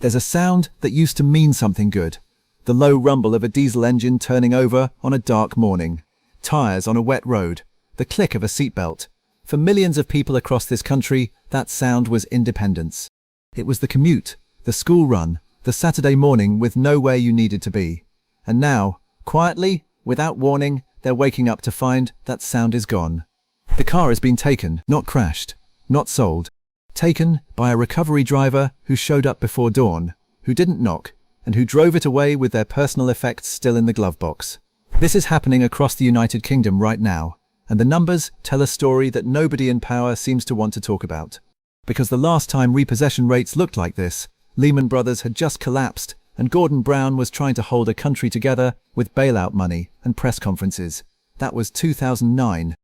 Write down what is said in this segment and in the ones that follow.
There's a sound that used to mean something good. The low rumble of a diesel engine turning over on a dark morning. Tires on a wet road. The click of a seatbelt. For millions of people across this country, that sound was independence. It was the commute, the school run, the Saturday morning with nowhere you needed to be. And now, quietly, without warning, they're waking up to find that sound is gone. The car has been taken, not crashed, not sold. Taken by a recovery driver who showed up before dawn, who didn't knock, and who drove it away with their personal effects still in the glove box. This is happening across the United Kingdom right now, and the numbers tell a story that nobody in power seems to want to talk about. Because the last time repossession rates looked like this, Lehman Brothers had just collapsed, and Gordon Brown was trying to hold a country together with bailout money and press conferences. That was 2009.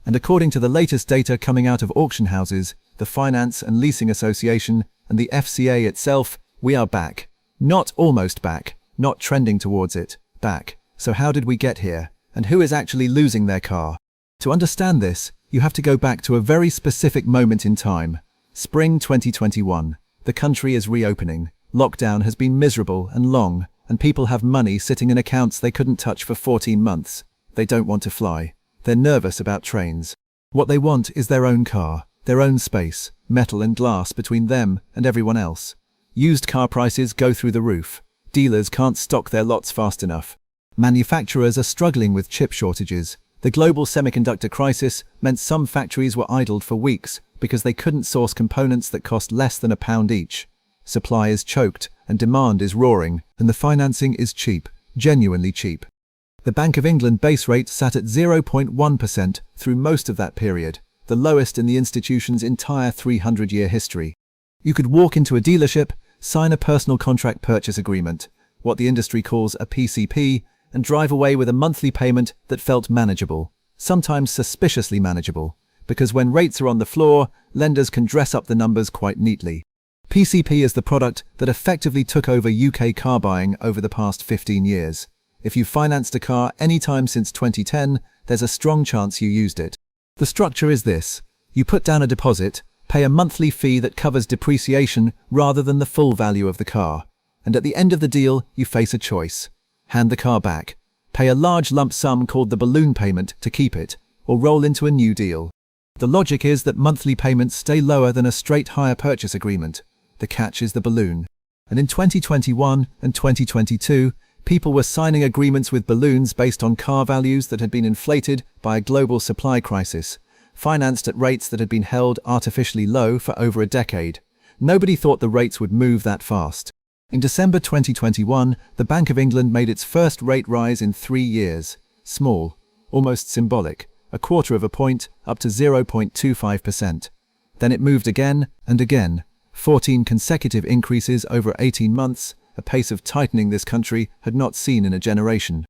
And according to the latest data coming out of auction houses, the Finance and Leasing Association, and the FCA itself, we are back. Not almost back, not trending towards it, back. So how did we get here? And who is actually losing their car? To understand this, you have to go back to a very specific moment in time. Spring 2021. The country is reopening. Lockdown has been miserable and long, and people have money sitting in accounts they couldn't touch for 14 months. They don't want to fly. They're nervous about trains. What they want is their own car, their own space, metal and glass between them and everyone else. Used car prices go through the roof. Dealers can't stock their lots fast enough. Manufacturers are struggling with chip shortages. The global semiconductor crisis meant some factories were idled for weeks because they couldn't source components that cost less than £1 each. Supply is choked and demand is roaring, and the financing is cheap, genuinely cheap. The Bank of England base rate sat at 0.1% through most of that period, the lowest in the institution's entire 300-year history. You could walk into a dealership, sign a personal contract purchase agreement, what the industry calls a PCP, and drive away with a monthly payment that felt manageable, sometimes suspiciously manageable, because when rates are on the floor, lenders can dress up the numbers quite neatly. PCP is the product that effectively took over UK car buying over the past 15 years. If you financed a car any time since 2010, there's a strong chance you used it. The structure is this. You put down a deposit, pay a monthly fee that covers depreciation rather than the full value of the car. And at the end of the deal, you face a choice. Hand the car back, pay a large lump sum called the balloon payment to keep it, or roll into a new deal. The logic is that monthly payments stay lower than a straight hire purchase agreement. The catch is the balloon. And in 2021 and 2022, people were signing agreements with balloons based on car values that had been inflated by a global supply crisis, financed at rates that had been held artificially low for over a decade. Nobody thought the rates would move that fast. In December 2021, the Bank of England made its first rate rise in 3 years. Small, almost symbolic, 1/4 point up to 0.25%. Then it moved again and again. 14 consecutive increases over 18 months, a pace of tightening this country had not seen in a generation.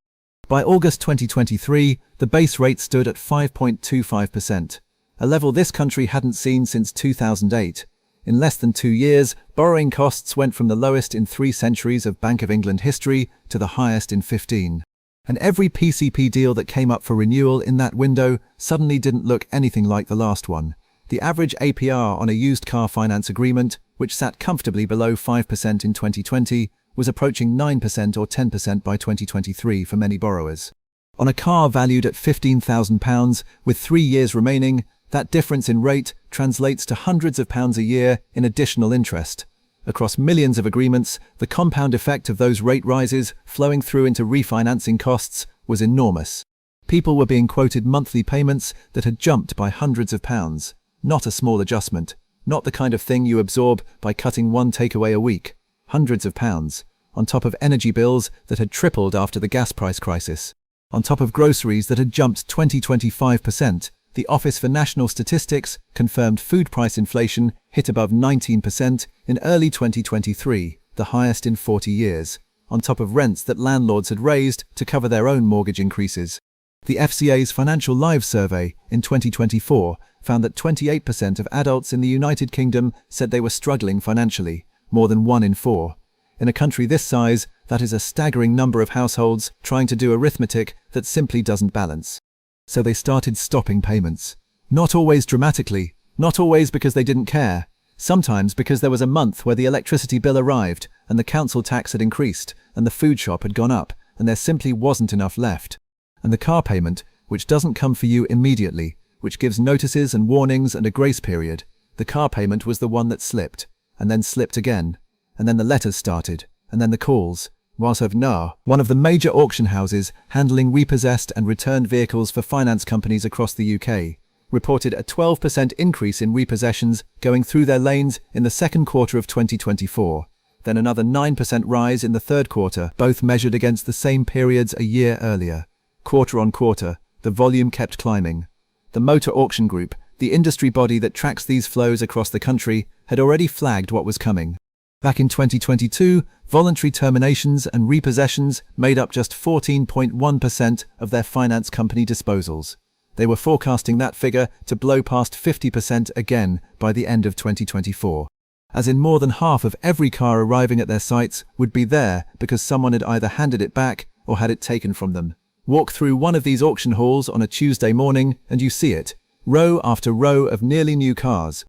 By August 2023, the base rate stood at 5.25%, a level this country hadn't seen since 2008. In less than 2 years, borrowing costs went from the lowest in 3 centuries of Bank of England history to the highest in 15. And every PCP deal that came up for renewal in that window suddenly didn't look anything like the last one. The average APR on a used car finance agreement, which sat comfortably below 5% in 2020, was approaching 9% or 10% by 2023 for many borrowers. On a car valued at £15,000 with 3 years remaining, that difference in rate translates to hundreds of pounds a year in additional interest. Across millions of agreements, the compound effect of those rate rises flowing through into refinancing costs was enormous. People were being quoted monthly payments that had jumped by hundreds of pounds. Not a small adjustment, not the kind of thing you absorb by cutting one takeaway a week. Hundreds of pounds, on top of energy bills that had tripled after the gas price crisis. On top of groceries that had jumped 20-25%, the Office for National Statistics confirmed food price inflation hit above 19% in early 2023, the highest in 40 years, on top of rents that landlords had raised to cover their own mortgage increases. The FCA's Financial Lives survey in 2024 found that 28% of adults in the United Kingdom said they were struggling financially, more than 1 in 4. In a country this size, that is a staggering number of households trying to do arithmetic that simply doesn't balance. So they started stopping payments. Not always dramatically, not always because they didn't care. Sometimes because there was a month where the electricity bill arrived, and the council tax had increased, and the food shop had gone up, and there simply wasn't enough left. And the car payment, which doesn't come for you immediately, which gives notices and warnings and a grace period, the car payment was the one that slipped, and then slipped again, and then the letters started, and then the calls. Repossession, one of the major auction houses handling repossessed and returned vehicles for finance companies across the UK, reported a 12% increase in repossessions going through their lanes in the second quarter of 2024, then another 9% rise in the third quarter, both measured against the same periods a year earlier. Quarter on quarter, the volume kept climbing. The Motor Auction Group, the industry body that tracks these flows across the country, had already flagged what was coming. Back in 2022, voluntary terminations and repossessions made up just 14.1% of their finance company disposals. They were forecasting that figure to blow past 50% again by the end of 2024. As in, more than half of every car arriving at their sites would be there because someone had either handed it back or had it taken from them. Walk through one of these auction halls on a Tuesday morning and you see it, row after row of nearly new cars.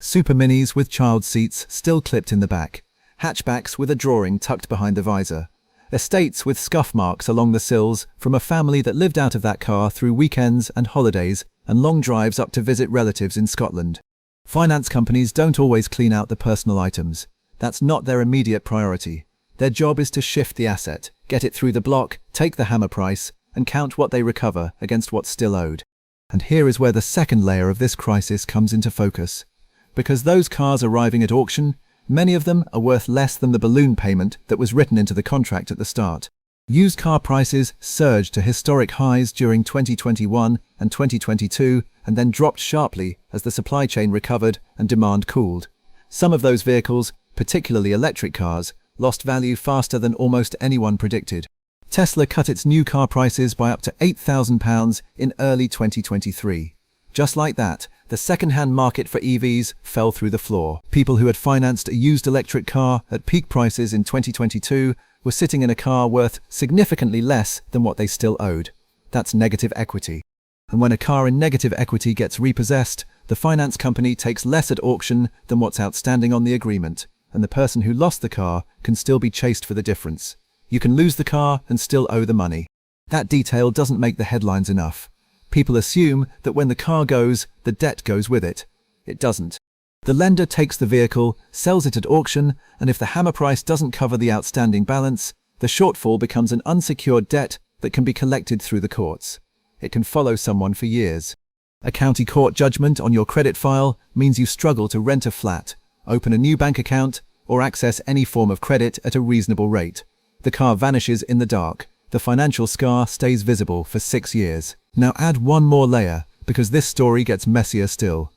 Super minis with child seats still clipped in the back, hatchbacks with a drawing tucked behind the visor, estates with scuff marks along the sills from a family that lived out of that car through weekends and holidays and long drives up to visit relatives in Scotland. Finance companies don't always clean out the personal items. That's not their immediate priority. Their job is to shift the asset, get it through the block, take the hammer price, and count what they recover against what's still owed. And here is where the second layer of this crisis comes into focus. Because those cars arriving at auction, many of them are worth less than the balloon payment that was written into the contract at the start. Used car prices surged to historic highs during 2021 and 2022 and then dropped sharply as the supply chain recovered and demand cooled. Some of those vehicles, particularly electric cars, lost value faster than almost anyone predicted. Tesla cut its new car prices by up to £8,000 in early 2023. Just like that, the second-hand market for EVs fell through the floor. People who had financed a used electric car at peak prices in 2022 were sitting in a car worth significantly less than what they still owed. That's negative equity. And when a car in negative equity gets repossessed, the finance company takes less at auction than what's outstanding on the agreement, and the person who lost the car can still be chased for the difference. You can lose the car and still owe the money. That detail doesn't make the headlines enough. People assume that when the car goes, the debt goes with it. It doesn't. The lender takes the vehicle, sells it at auction, and if the hammer price doesn't cover the outstanding balance, the shortfall becomes an unsecured debt that can be collected through the courts. It can follow someone for years. A county court judgment on your credit file means you struggle to rent a flat, open a new bank account, or access any form of credit at a reasonable rate. The car vanishes in the dark. The financial scar stays visible for 6 years. Now add one more layer, because this story gets messier still.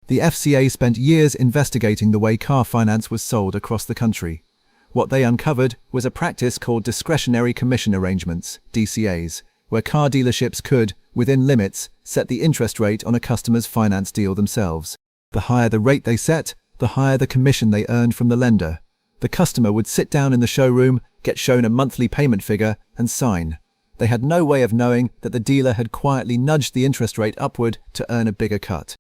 The FCA spent years investigating the way car finance was sold across the country. What they uncovered was a practice called discretionary commission arrangements, DCAs, where car dealerships could, within limits, set the interest rate on a customer's finance deal themselves. The higher the rate they set, the higher the commission they earned from the lender. The customer would sit down in the showroom, get shown a monthly payment figure, and sign. They had no way of knowing that the dealer had quietly nudged the interest rate upward to earn a bigger cut.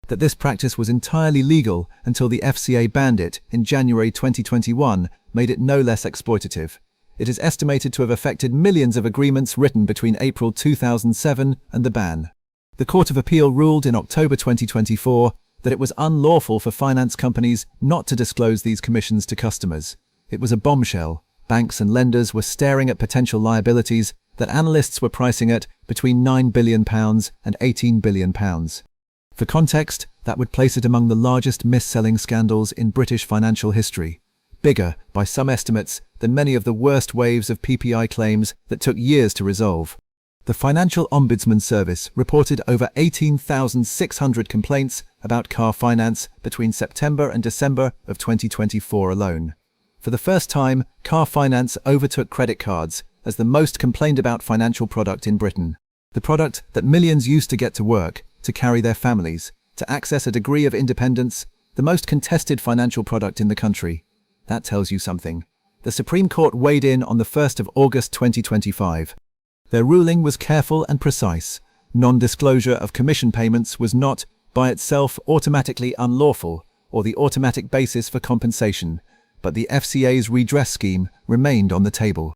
That this practice was entirely legal until the FCA banned it in January 2021 made it no less exploitative. It is estimated to have affected millions of agreements written between April 2007 and the ban. The Court of Appeal ruled in October 2024 that it was unlawful for finance companies not to disclose these commissions to customers. It was a bombshell. Banks and lenders were staring at potential liabilities that analysts were pricing at between £9 billion and £18 billion. For context, that would place it among the largest mis-selling scandals in British financial history. Bigger, by some estimates, than many of the worst waves of PPI claims that took years to resolve. The Financial Ombudsman Service reported over 18,600 complaints about car finance between September and December of 2024 alone. For the first time, car finance overtook credit cards as the most complained about financial product in Britain. The product that millions used to get to work, to carry their families, to access a degree of independence, the most contested financial product in the country. That tells you something. The Supreme Court weighed in on the 1st of August 2025. Their ruling was careful and precise. Non-disclosure of commission payments was not, by itself, automatically unlawful or the automatic basis for compensation, but the FCA's redress scheme remained on the table.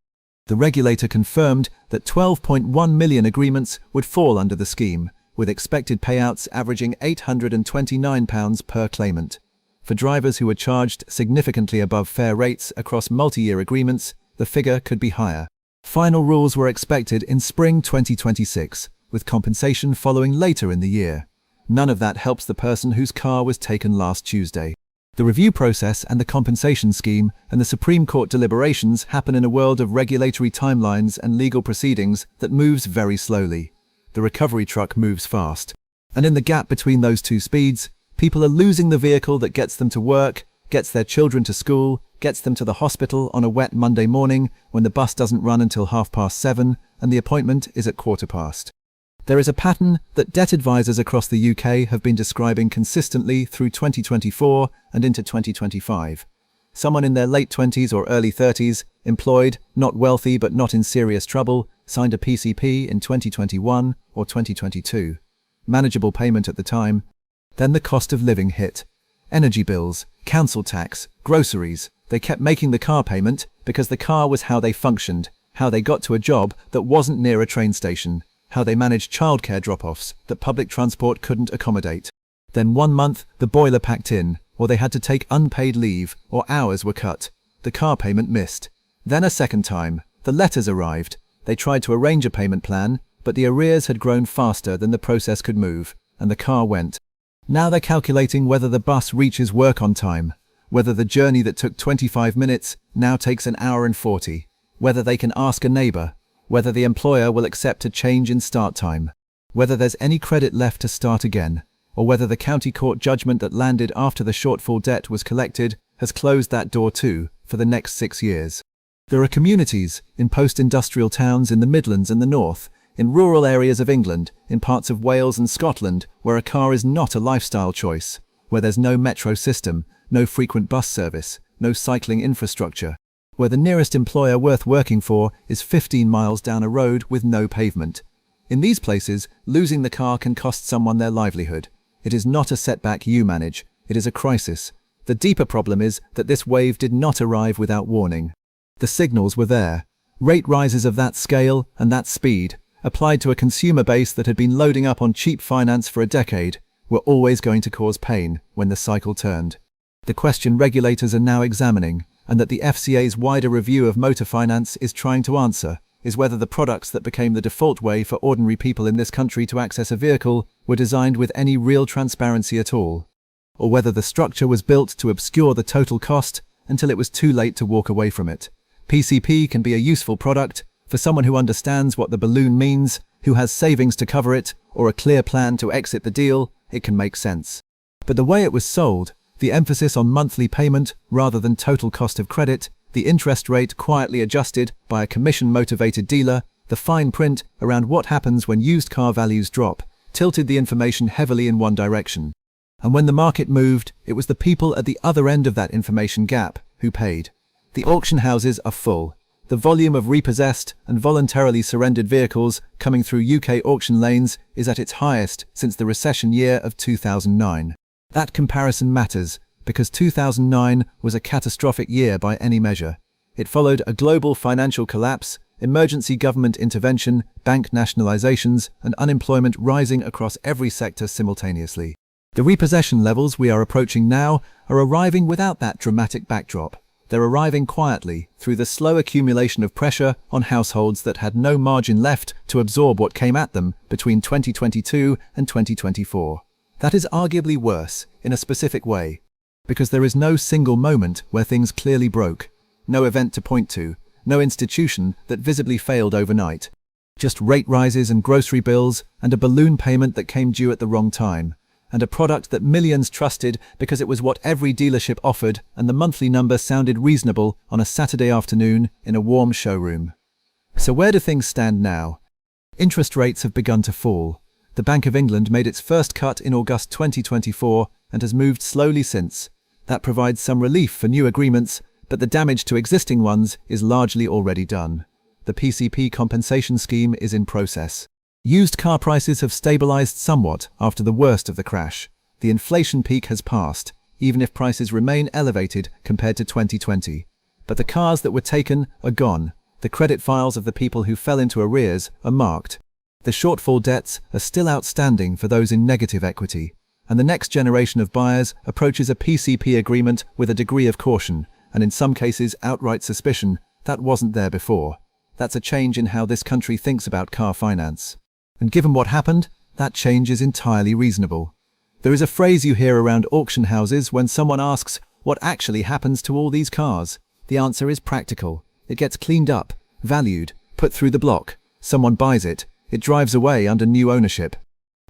The regulator confirmed that 12.1 million agreements would fall under the scheme, with expected payouts averaging £829 per claimant. For drivers who were charged significantly above fair rates across multi-year agreements, the figure could be higher. Final rules were expected in spring 2026, with compensation following later in the year. None of that helps the person whose car was taken last Tuesday. The review process and the compensation scheme and the Supreme Court deliberations happen in a world of regulatory timelines and legal proceedings that moves very slowly. The recovery truck moves fast. And in the gap between those two speeds, people are losing the vehicle that gets them to work, gets their children to school, gets them to the hospital on a wet Monday morning when the bus doesn't run until 7:30 and the appointment is at 7:15. There is a pattern that debt advisors across the UK have been describing consistently through 2024 and into 2025. Someone in their late 20s or early 30s, employed, not wealthy but not in serious trouble, signed a PCP in 2021 or 2022. Manageable payment at the time. Then the cost of living hit. Energy bills, council tax, groceries. They kept making the car payment because the car was how they functioned, how they got to a job that wasn't near a train station, how they managed childcare drop-offs that public transport couldn't accommodate. Then one month, the boiler packed in, or they had to take unpaid leave, or hours were cut. The car payment missed. Then a second time, the letters arrived. They tried to arrange a payment plan, but the arrears had grown faster than the process could move, and the car went. Now they're calculating whether the bus reaches work on time, whether the journey that took 25 minutes now takes an hour and 40, whether they can ask a neighbour, whether the employer will accept a change in start time, whether there's any credit left to start again, or whether the county court judgment that landed after the shortfall debt was collected has closed that door too for the next 6 years. There are communities in post-industrial towns in the Midlands and the North, in rural areas of England, in parts of Wales and Scotland, where a car is not a lifestyle choice, where there's no metro system, no frequent bus service, no cycling infrastructure, where the nearest employer worth working for is 15 miles down a road with no pavement. In these places, losing the car can cost someone their livelihood. It is not a setback you manage, it is a crisis. The deeper problem is that this wave did not arrive without warning. The signals were there. Rate rises of that scale and that speed, applied to a consumer base that had been loading up on cheap finance for a decade, were always going to cause pain when the cycle turned. The question regulators are now examining, and that the FCA's wider review of motor finance is trying to answer, is whether the products that became the default way for ordinary people in this country to access a vehicle were designed with any real transparency at all, or whether the structure was built to obscure the total cost until it was too late to walk away from it. PCP can be a useful product for someone who understands what the balloon means, who has savings to cover it, or a clear plan to exit the deal. It can make sense. But the way it was sold, the emphasis on monthly payment rather than total cost of credit, the interest rate quietly adjusted by a commission-motivated dealer, the fine print around what happens when used car values drop, tilted the information heavily in one direction. And when the market moved, it was the people at the other end of that information gap who paid. The auction houses are full. The volume of repossessed and voluntarily surrendered vehicles coming through UK auction lanes is at its highest since the recession year of 2009. That comparison matters because 2009 was a catastrophic year by any measure. It followed a global financial collapse, emergency government intervention, bank nationalizations, and unemployment rising across every sector simultaneously. The repossession levels we are approaching now are arriving without that dramatic backdrop. They're arriving quietly through the slow accumulation of pressure on households that had no margin left to absorb what came at them between 2022 and 2024. That is arguably worse, in a specific way, because there is no single moment where things clearly broke, no event to point to, no institution that visibly failed overnight. Just rate rises and grocery bills, and a balloon payment that came due at the wrong time, and a product that millions trusted because it was what every dealership offered and the monthly number sounded reasonable on a Saturday afternoon in a warm showroom. So where do things stand now? Interest rates have begun to fall. The Bank of England made its first cut in August 2024 and has moved slowly since. That provides some relief for new agreements, but the damage to existing ones is largely already done. The PCP compensation scheme is in process. Used car prices have stabilized somewhat after the worst of the crash. The inflation peak has passed. even if prices remain elevated compared to 2020. But the cars that were taken are gone. The credit files of the people who fell into arrears are marked. The shortfall debts are still outstanding for those in negative equity, and the next generation of buyers approaches a PCP agreement with a degree of caution, and in some cases outright suspicion, that wasn't there before. That's a change in how this country thinks about car finance. And given what happened, that change is entirely reasonable. There is a phrase you hear around auction houses when someone asks what actually happens to all these cars. The answer is practical. It gets cleaned up, valued, put through the block. Someone buys it. It drives away under new ownership.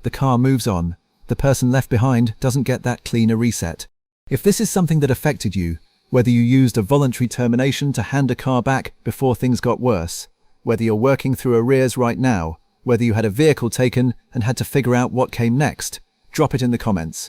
The car moves on. The person left behind doesn't get that cleaner reset. If this is something that affected you, whether you used a voluntary termination to hand a car back before things got worse, whether you're working through arrears right now, whether you had a vehicle taken and had to figure out what came next, drop it in the comments.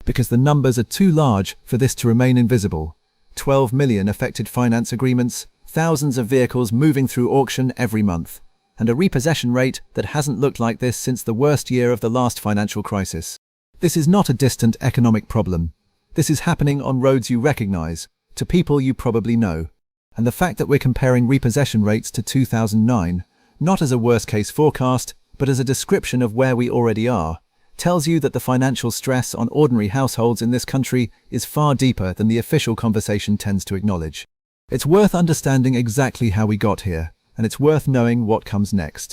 Because the numbers are too large for this to remain invisible. 12 million affected finance agreements, thousands of vehicles moving through auction every month, and a repossession rate that hasn't looked like this since the worst year of the last financial crisis. This is not a distant economic problem. This is happening on roads you recognize, to people you probably know. And the fact that we're comparing repossession rates to 2009, not as a worst-case forecast, but as a description of where we already are, tells you that the financial stress on ordinary households in this country is far deeper than the official conversation tends to acknowledge. It's worth understanding exactly how we got here, and it's worth knowing what comes next.